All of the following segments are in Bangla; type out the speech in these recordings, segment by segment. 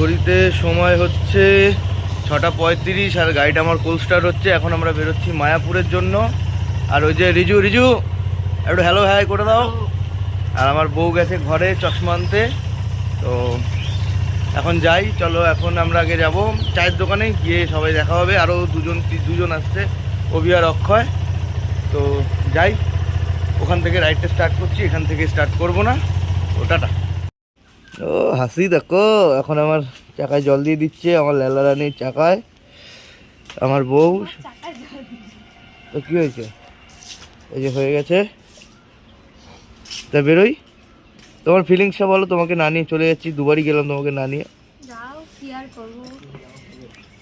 ঘড়িতে সময় হচ্ছে 6:35 আর গাড়িটা আমার কোল্ড স্টার্ট হচ্ছে। এখন আমরা বেরোচ্ছি মায়াপুরের জন্য। আর ওই যে রিজু রিজু একটু হ্যালো হ্যাঁ করে দাও। আর আমার বউ গেছে ঘরে চশমা আনতে। তো এখন যাই, চলো এখন আমরা আগে যাব চায়ের দোকানে, গিয়ে সবাই দেখা হবে। আরও দুজন আসছে, অভি আর অক্ষয়। তো যাই, ওখান থেকে রাইডটা স্টার্ট করছি, এখান থেকে স্টার্ট করব না। ও টাটা। ও হাসি দেখো, এখন আমার চাকায় জল দিয়ে দিচ্ছে, আমার লেলা রানির চাকায় আমার বউ। তো কী হয়েছে, এই যে হয়ে গেছে। তা বেরোই, তোমার ফিলিংসটা বলো। তোমাকে না নিয়ে চলে যাচ্ছি, দুবারই গেলাম তোমাকে না নিয়ে।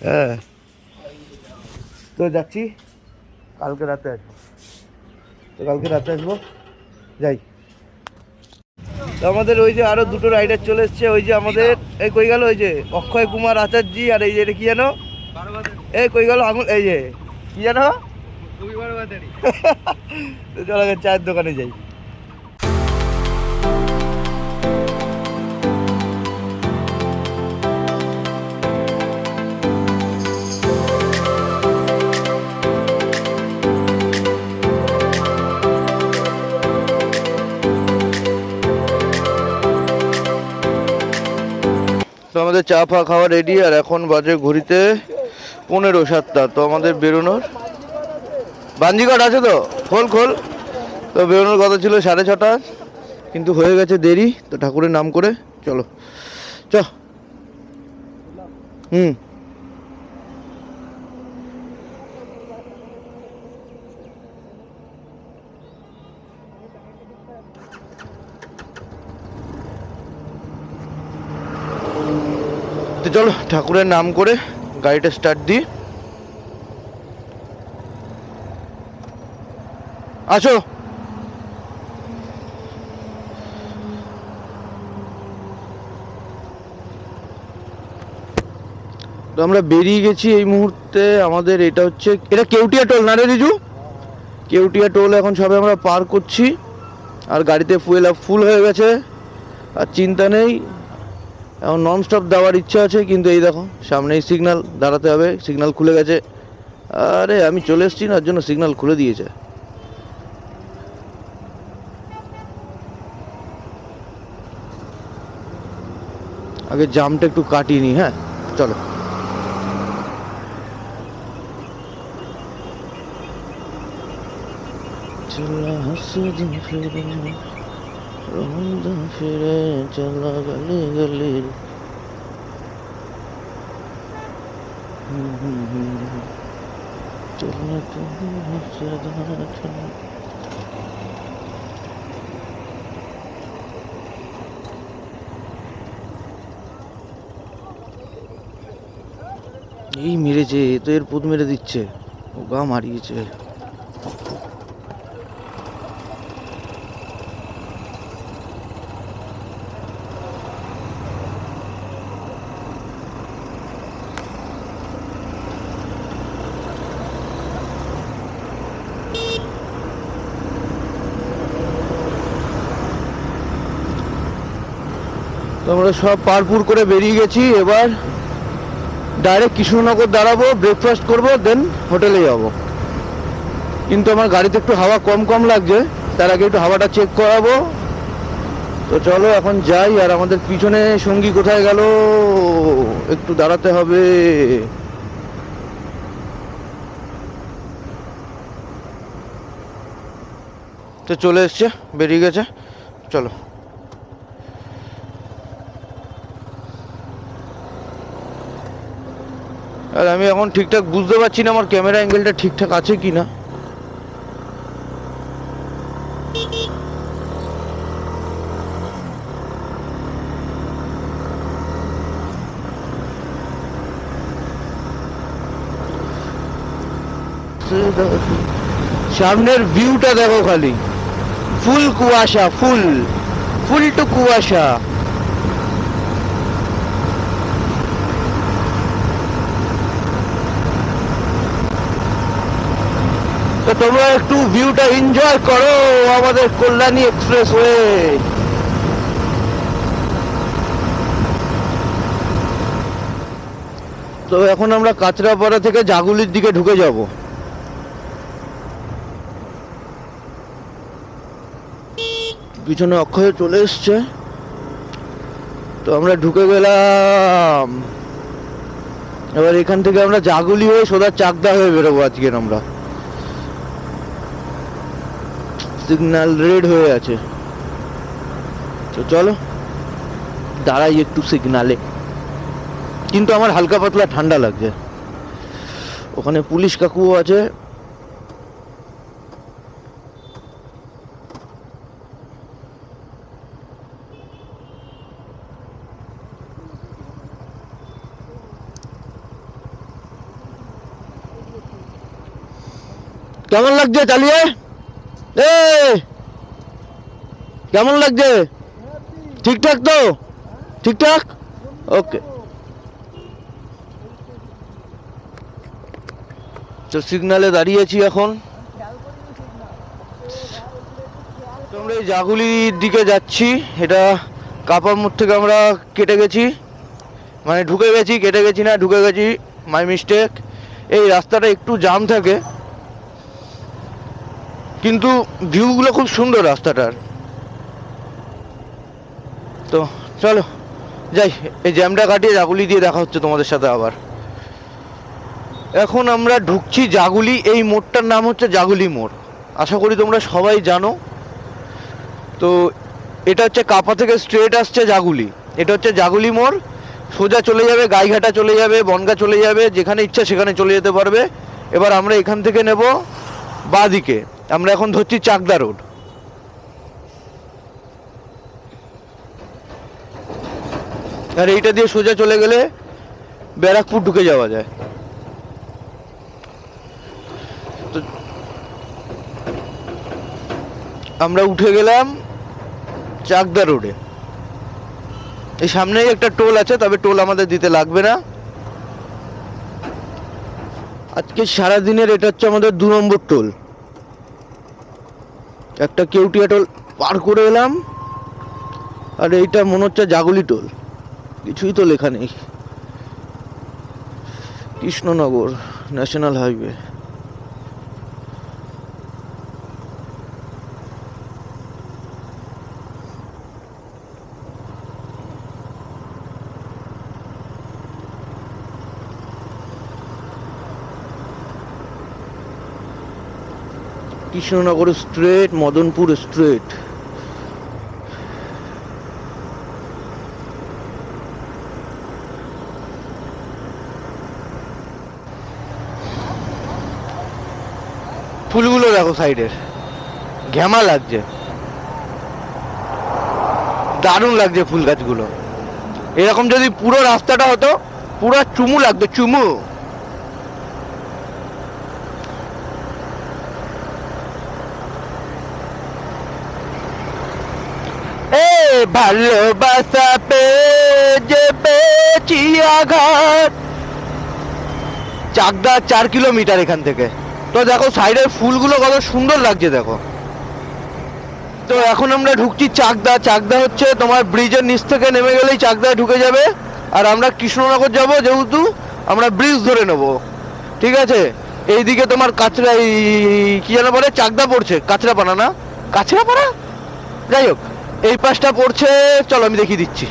হ্যাঁ, তো যাচ্ছি, কালকে রাতে আসবো। তো কালকে রাতে আসবো, যাই। তো আমাদের ওই যে আরো দুটো রাইডার চলে এসছে। ওই যে আমাদের এই কই গেল, ওই যে অক্ষয় কুমার আচার্যি, আর এই যে এটা কি জানো, এই কই গেল আঙুল, এই যে কি জানো। তো চলো চায়ের দোকানে যাই। তো আমাদের চা ফা খাওয়া রেডি, আর এখন বাজে ঘড়িতে 6:45। তো আমাদের বেরোনোর বাঞ্জিঘাট আছে, তো খোল খোল। তো বেরোনোর কথা ছিল 6:30, কিন্তু হয়ে গেছে দেরি। তো ঠাকুরের নাম করে চলো চ। তো চলো ঠাকুরের নাম করে গাড়িটা স্টার্ট দিই। আসো। তো আমরা বেরিয়ে গেছি এই মুহূর্তে। আমাদের এটা হচ্ছে, এটা কেউটিয়া টোল না রে রিজু? কেউটিয়া টোল এখন সবে আমরা পার করছি। আর গাড়িতে ফুল হয়ে গেছে, আর চিন্তা নেই। এখন ননস্টপ দেওয়ার ইচ্ছা আছে, কিন্তু এই দেখো সামনেই সিগন্যাল, দাঁড়াতে হবে। সিগন্যাল খুলে গেছে। আরে আমি চলে এসেছি না, ওর জন্য সিগন্যাল খুলে দিয়েছে। আগে জামটা একটু কাটিয়ে নি। হ্যাঁ চলো। ফিরে চলা গলি গলি। এই মেরেছে, তো এর পুত মেরে দিচ্ছে, ও গা মারিয়েছে। তো আমরা সব পারপুর করে বেরিয়ে গেছি। এবার ডাইরেক্ট কৃষ্ণনগর দাঁড়াবো, ব্রেকফাস্ট করব, দেন হোটেলে যাব। কিন্তু আমার গাড়িতে একটু হাওয়া কম কম লাগছে, তার আগে একটু হাওয়াটা চেক করাবো। তো চলো এখন যাই। আর আমাদের পিছনে সঙ্গী কোথায় গেল, একটু দাঁড়াতে হবে। তো চলে এসছে, বেরিয়ে গেছে, চলো। আর আমি এখন ঠিকঠাক বুঝতে পারছি না আমার ক্যামেরা অ্যাঙ্গেলটা ঠিকঠাক আছে কি না। সামনের ভিউটা দেখো খালি, ফুল কুয়াশা, ফুল টু কুয়াশা। তো তোমরা একটু ভিউটা এনজয় করো আমাদের কল্যাণী এক্সপ্রেসওয়ে। তো এখন আমরা কাঁচরাপাড়া থেকে জাগুলির দিকে ঢুকে যাব। পিছনে অক্ষয় চলে এসছে, তো আমরা ঢুকে গেলাম। এবার এখান থেকে আমরা জাগুলি হয়ে সোজা চাকদা হয়ে বেরোবো। আজকের আমরা সিগন্যাল রেড হয়ে আছে, তো চলো দাঁড়াই একটু সিগনালে। কিন্তু আমার হালকা পাতলা ঠান্ডা লাগছে। ওখানে পুলিশ কাকুও আছে। কেমন লাগছে চালিয়ে? কেমন লাগছে? ঠিকঠাক তো? ঠিকঠাক, ওকে। তো সিগনালে দাঁড়িয়েছি এখন। আমরা এই জাগুলির দিকে যাচ্ছি। এটা কাপার মোড় থেকে আমরা কেটে গেছি, মানে ঢুকে গেছি, কেটে গেছি না, ঢুকে গেছি, মাই মিস্টেক। এই রাস্তাটা একটু জাম থাকে, কিন্তু ভিউগুলো খুব সুন্দর রাস্তাটার। তো চলো যাই, এই জ্যামটা কাটিয়ে জাগুলি দিয়ে দেখা হচ্ছে তোমাদের সাথে আবার। এখন আমরা ঢুকছি জাগুলি। এই মোড়টার নাম হচ্ছে জাগুলি মোড়, আশা করি তোমরা সবাই জানো। তো এটা হচ্ছে কাপা থেকে স্ট্রেট আসছে জাগুলি। এটা হচ্ছে জাগুলি মোড়। সোজা চলে যাবে গাইঘাটা, চলে যাবে বনগা, চলে যাবে, যেখানে ইচ্ছা সেখানে চলে যেতে পারবে। এবার আমরা এখান থেকে নেব বাঁ দিকে। আমরা এখন ধরছি চাকদা রোড। আর এইটা দিয়ে সোজা চলে গেলে ব্যারাকপুর ঢুকে যাওয়া যায়। তো আমরা উঠে গেলাম চাকদা রোডে। এই সামনেই একটা টোল আছে, তবে টোল আমাদের দিতে লাগবে না। আজকে সারাদিনের এটা হচ্ছে আমাদের 2 নম্বর টোল। একটা কেউটিয়া টোল পার করে এলাম, আর এইটা মনে হচ্ছে জাগুলি টোল। কিছুই তো লেখা নেই। Krishnanagar national highway. Krishnanagar straight, Madanpur straight. ফুলগুলো দেখো সাইডের, ঘ্যামা লাগছে, দারুণ লাগছে ফুল গাছগুলো। এরকম যদি পুরো রাস্তাটা হতো, পুরো চুমু লাগতো, চুমু। ভালোবাসা পেয়ে পেয়েছি আঘাত। চাকদা 4 কিলোমিটার এখান থেকে। তো দেখো সাইডের ফুলগুলো কত সুন্দর লাগছে দেখো। তো এখন আমরা ঢুকছি চাকদা। চাকদা হচ্ছে তোমার ব্রিজের নিচ থেকে নেমে গেলেই চাকদা ঢুকে যাবে। আর আমরা কৃষ্ণনগর যাব, যেহেতু আমরা ব্রিজ ধরে নেব, ঠিক আছে। এইদিকে তোমার কাঁচরা, কি যেন বলে, চাকদা পড়ছে, কাঁচরাপাড়া না, কাঁচরাপাড়া, যাই হোক এই পাশটা পড়ছে। চলো আমি দেখিয়ে দিচ্ছি।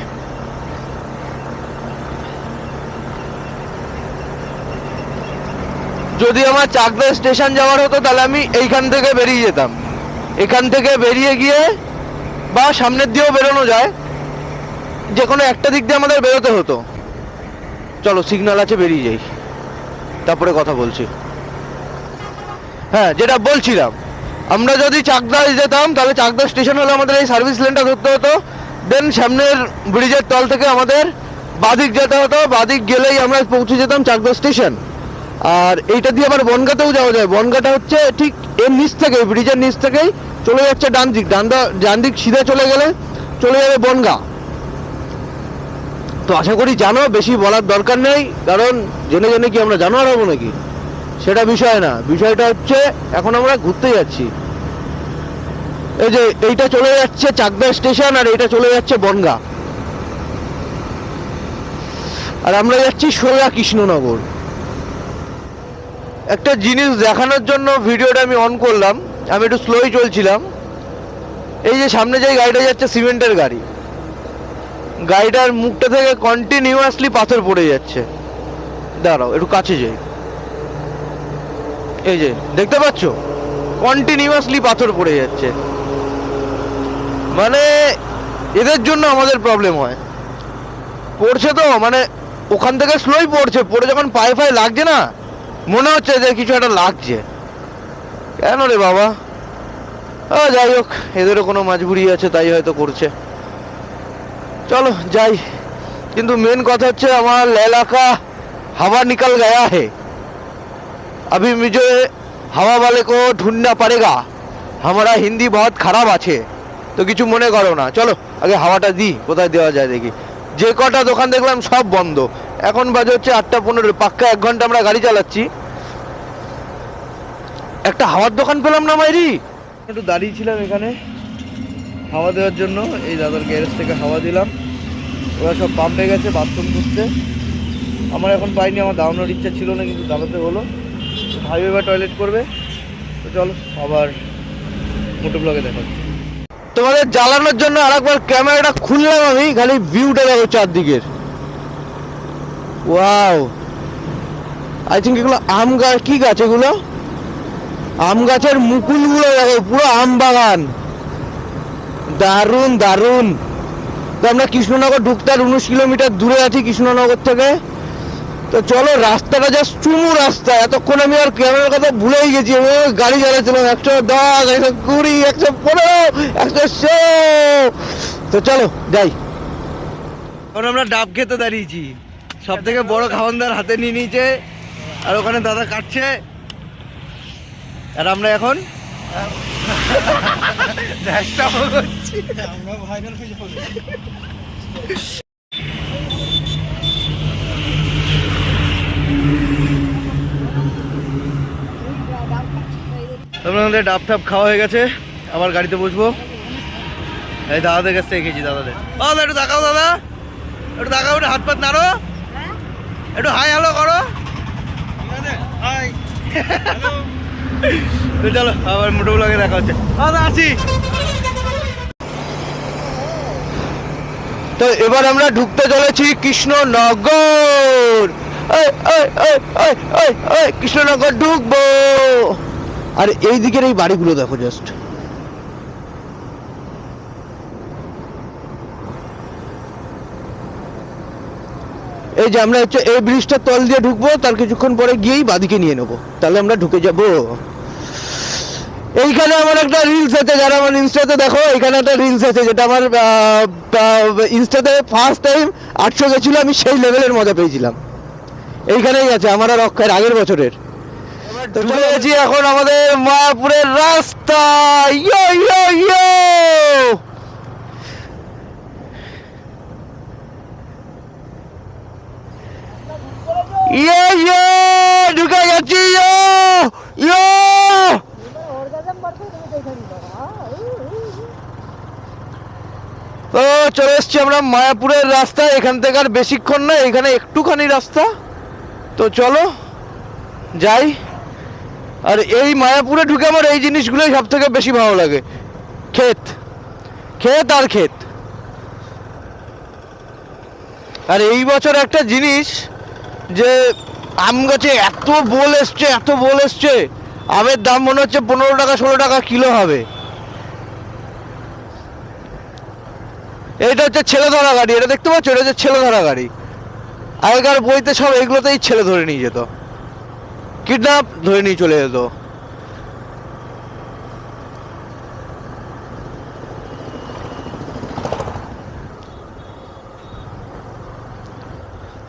যদি আমার চাকদা স্টেশন যাওয়ার হতো তাহলে আমি এইখান থেকে বেরিয়ে যেতাম। এখান থেকে বেরিয়ে গিয়ে, বা সামনের দিয়েও বেরোনো যায়, যে কোনো একটা দিক দিয়ে আমাদের বেরোতে হতো। চলো সিগন্যাল আছে, বেরিয়ে যাই, তারপরে কথা বলছি। হ্যাঁ, যেটা বলছিলাম, আমরা যদি চাকদা যেতাম তাহলে চাকদা স্টেশন হলে আমাদের এই সার্ভিস লেনটা ধরতে হতো। দেন সামনের ব্রিজের তল থেকে আমাদের বাদিক যেতে হতো। বাদিক গেলেই আমরা পৌঁছে যেতাম চাকদা স্টেশন। আর এইটা দিয়ে আবার বনগাঁতেও যাওয়া যায়। বনগাঁটা হচ্ছে ঠিক এর নিচ থেকে, ব্রিজের নিচ থেকেই চলে যাচ্ছে ডান দিক। ডান দিক সিধে চলে গেলে চলে যাবে বনগাঁ। তো আশা করি জানো, বেশি বলার দরকার নেই, কারণ জেনে জেনে কি আমরা জানোয়ার হবো নাকি, সেটা বিষয় না। বিষয়টা হচ্ছে এখন আমরা ঘুরতে যাচ্ছি। এই যে এইটা চলে যাচ্ছে চাকদা স্টেশন, আর এইটা চলে যাচ্ছে বনগাঁ। আর আমরা যাচ্ছি সোজা কৃষ্ণনগর। একটা জিনিস দেখানোর জন্য ভিডিওটা আমি অন করলাম, আমি একটু স্লোই চলছিলাম। এই যে সামনে যে গাড়িটা যাচ্ছে সিমেন্টের গাড়ি, গাড়িটার মুখটা থেকে কন্টিনিউয়াসলি পাথর পড়ে যাচ্ছে। দাঁড়াও একটু কাছে যাই, এই যে দেখতে পাচ্ছ কন্টিনিউয়াসলি পাথর পড়ে যাচ্ছে। মানে এদের জন্য আমাদের প্রবলেম হয়। পড়ছে তো মানে ওখান থেকে স্লোই পড়ছে, পড়ে যখন পায়ে ফায়ে লাগছে না, মনে হচ্ছে যে কিছু একটা লাগছে। কেন রে বাবা, যাই হোক, এদেরও কোনো মজবুরি আছে, তাই হয়তো করছে। চলো যাই। কিন্তু মেন কথা হচ্ছে আমার এলাকা হাওয়া নিকল গয়া হে, अभी मुझे हवा वाले को ढूंढना पड़ेगा। हमारा हिंदी बहुत খারাপ আছে, তো কিছু মনে করো না। চলো আগে হাওয়াটা দিই, কোথায় দেওয়া যায় দেখি। যে কটা দোকান দেখলাম সব বন্ধ। এখন বাজে হচ্ছে 8:15, পাক্কা 1 ঘন্টা আমরা গাড়ি চালাচ্ছি, একটা হাওয়ার দোকান পেলাম না মাইরি। একটু দাঁড়িয়ে ছিলাম এখানে হাওয়া দেওয়ার জন্য, এই দাদার গ্যারেজ থেকে হাওয়া দিলাম। ওরা সব পাম্পে গেছে বাথরুম করতে, আমার এখন পাইনি, আমার দাঁড়ানোর ইচ্ছা ছিল না, কিন্তু দাঁড়াতে হলো। ভাই এবার টয়লেট করবে, তো চলো আবার মোটো ব্লগে দেখাচ্ছি। তোমাদের জ্বালানোর জন্য আরেকবার ক্যামেরাটা খুললাম আমি, খালি ভিউটা দেখো চারদিকের। ওয়াও, আই থিঙ্ক এগুলো আম গাছ, কি গাছ এগুলো? আম গাছের মুকুলগুলো দেখো, পুরো আম বাগান, দারুণ দারুণ। তো আমরা কৃষ্ণনগর ঢুকতে আর 19 কিলোমিটার দূরে আছি কৃষ্ণনগর থেকে। তো চলো, রাস্তাটা জাস্ট চুমু রাস্তা। এতক্ষণ আমি আর ক্যামেরার কথা ভুলেই গেছি, আমি গাড়ি চালাচ্ছিলাম 110, 120, 115, 100। তো চলো যাই। এখন আমরা ডাব খেতে দাঁড়িয়েছি, সব থেকে বড় খাওয়ানদার হাতে নিয়ে নিয়েছে, আর ওখানে দাদা কাটছে, আর আমরা এখন আমাদের ডাব টাব খাওয়া হয়ে গেছে, আবার গাড়িতে বসবো। এই দাদাদের কাছ থেকে খেয়েছি, দাদাদের। দাদা একটু দেখাও, দাদা একটু দেখাও, একটু হাত পাত নাড়ো, একটু হাই হ্যালো করো। তো চলো আবার মোটো ব্লগে দেখা হচ্ছে। দাদা আসি। তো এবার আমরা ঢুকতে চলেছি কৃষ্ণনগর। কৃষ্ণনগর ঢুকবো। আর এই দিকের এই বাড়িগুলো দেখো জাস্ট, এই যে আমরা হচ্ছে এই ব্রিজটার তল দিয়ে ঢুকবো, তার কিছুক্ষণ পরে গিয়েই বাদিকে নিয়ে নেবো, তাহলে আমরা ঢুকে যাব। এইখানে আমার একটা রিলস আছে, যারা আমার ইনস্টাতে দেখো, এখানে একটা রিলস আছে যেটা আমার ইনস্টাতে ফার্স্ট টাইম 800 গেছিল, আমি সেই লেভেলের মজা পেয়েছিলাম। এইখানেই আছে আমার আর অক্ষয়ের আগের বছরের। ঢুকে গেছি এখন আমাদের মায়াপুরের রাস্তা। ইয়ো ইয়ো ইয়ো, ইয়ো ইয়ো, ঢুকে গেছি। ইয়ো ইয়ো, তো চলে এসছি আমরা মায়াপুরের রাস্তায়। এখান থেকে আর বেশিক্ষণ না, এখানে একটুখানি রাস্তা। তো চলো যাই। আর এই মায়াপুরে ঢুকে আমার এই জিনিসগুলোই সব থেকে বেশি ভালো লাগে, ক্ষেত, ক্ষেত আর ক্ষেত। আর এই বছর একটা জিনিস, যে আম গাছে এত বোল এসছে, এত বোল এসছে, আমের দাম মনে হচ্ছে 15 টাকা 16 টাকা কিলো হবে। এটা হচ্ছে ছেলে ধরা গাড়ি, এটা দেখতে পাচ্ছ, এটা হচ্ছে ছেলে ধরা গাড়ি। আগেকার বইতে সব এগুলোতেই ছেলে ধরে নিয়ে যেত, কিডন্যাপ ধরে নিয়ে চলে যেত।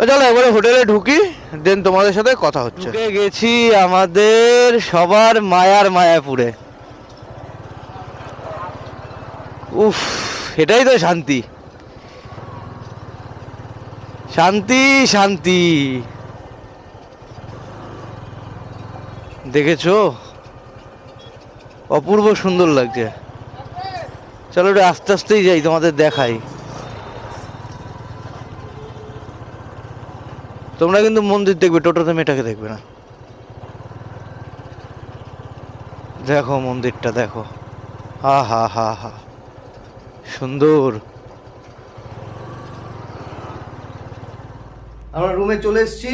চলো এবারে হোটেলে ঢুকি, দেন তোমাদের সাথে কথা হচ্ছে। ঢুকে গেছি আমাদের সবার মায়ার মায়াপুরে। উফ, এটাই তো শান্তি, শান্তি শান্তি। দেখেছো, অপূর্ব সুন্দর লাগছে। চলো একটু আস্তে আস্তেই যাই, তোমাদের দেখাই। তোমরা কিন্তু মন্দির দেখবে, টোটোতে মেয়েটাকে দেখবে না। দেখো মন্দিরটা দেখো, হা হা হা হা, সুন্দর। আমরা রুমে চলে এসেছি,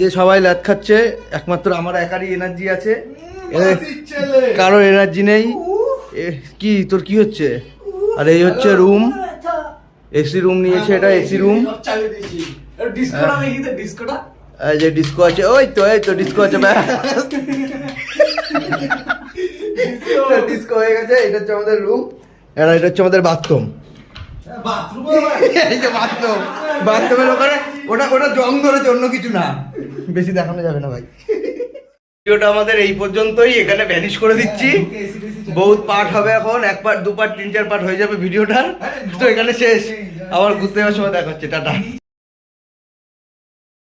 যে সবাই লাত খাচ্ছে, একমাত্র আমার একারই এনার্জি আছে, কারোর এনার্জি নেই। কি তোর কি হচ্ছে? আর এই হচ্ছে রুম, এসি রুম নিয়েছে, এটা এসি রুম। এই যে ডিস্কো আছে, ওই তো ডিস্কো আছে, ডিস্কো হয়ে গেছে। এটা হচ্ছে আমাদের রুম, এটা হচ্ছে আমাদের বাথরুম। এই যে বাথরুম, বাথরুমের ওখানে ওটা জং ধরেছে, অন্য কিছু না, বেশি দেখানো যাবে না ভাই। ভিডিওটা আমাদের এই পর্যন্তই, এখানে ভ্যানিশ করে দিচ্ছি। বহুত পার্ট হবে এখন, 1 পার্ট 2 পার্ট 3 4 পার্ট হয়ে যাবে ভিডিওটার, তো এখানে শেষ। আবার ঘুরতে যাওয়ার সময় দেখা হচ্ছে, টাটা।